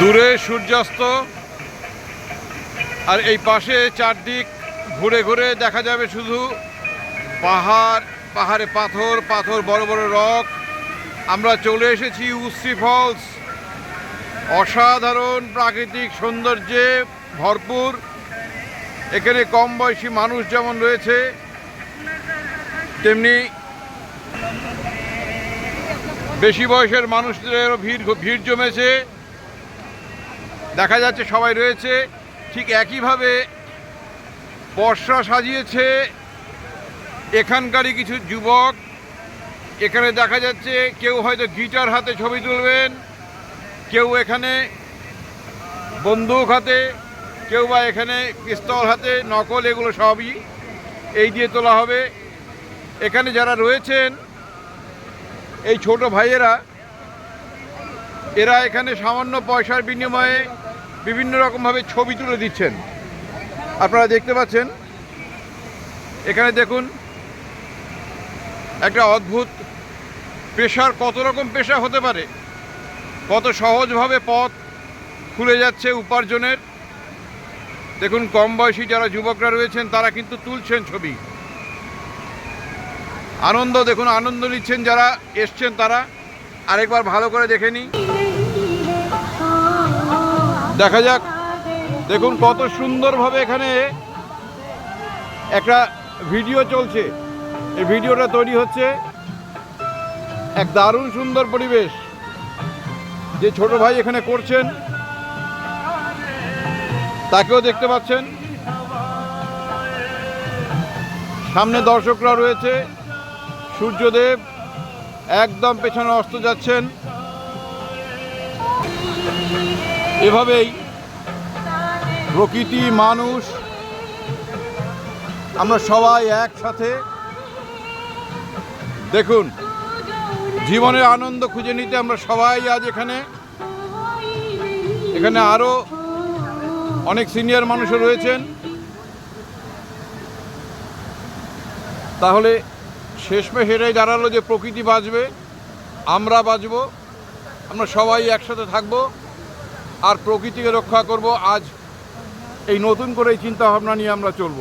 দূরে সূর্যাস্ত, আর এই পাশে চারদিক ঘুরে ঘুরে দেখা যাবে শুধু পাহাড়, পাহাড়ে পাথর, পাথর, বড় বড় রক। আমরা চলে এসেছি উশ্রী ফলস, অসাধারণ প্রাকৃতিক সৌন্দর্যে ভরপুর। এখানে কম বয়সী মানুষ যেমন রয়েছে, তেমনি বেশি বয়সের মানুষদেরও ভিড় জমেছে। দেখা যাচ্ছে সবাই রয়েছে। ঠিক একইভাবে পসরা সাজিয়েছে এখানকারই কিছু যুবক। এখানে দেখা যাচ্ছে কেউ হয়তো গিটার হাতে ছবি তুলবেন, কেউ এখানে বন্দুক হাতে, কেউ বা এখানে পিস্তল হাতে, নকল, এগুলো সবই এই দিয়ে তোলা হবে। এখানে যারা রয়েছেন এই ছোট ভাইয়েরা, এরা এখানে সামান্য পয়সার বিনিময়ে বিভিন্ন রকমভাবে ছবি তুলে দিচ্ছেন। আপনারা দেখতে পাচ্ছেন এখানে, দেখুন একটা অদ্ভুত পেশার, কত রকম পেশা হতে পারে, কত সহজভাবে পথ খুলে যাচ্ছে উপার্জনের। দেখুন কম বয়সী যারা যুবকরা রয়েছেন তারা কিন্তু তুলছেন ছবি। আনন্দ, দেখুন আনন্দ নিচ্ছেন যারা এসছেন তারা। আরেকবার ভালো করে দেখে নিই, দেখা যাক। দেখুন কত সুন্দরভাবে এখানে একটা ভিডিও চলছে, এই ভিডিওটা তৈরি হচ্ছে। এক দারুণ সুন্দর পরিবেশ যে ছোট ভাই এখানে করছেন, তাকেও দেখতে পাচ্ছেন। সামনে দর্শকরা রয়েছে, সূর্যদেব একদম পেছনে অস্ত যাচ্ছেন। এভাবেই প্রকৃতি, মানুষ, আমরা সবাই একসাথে দেখুন জীবনের আনন্দ খুঁজে নিতে আমরা সবাই আজ এখানে। এখানে আরও অনেক সিনিয়র মানুষও রয়েছেন। তাহলে শেষমেশ এটাই দাঁড়ালো যে প্রকৃতি বাঁচবে, আমরা বাঁচব, আমরা সবাই একসাথে থাকব আর প্রকৃতিকে রক্ষা করব। আজ এই নতুন করে চিন্তা ভাবনা নিয়ে আমরা চলব।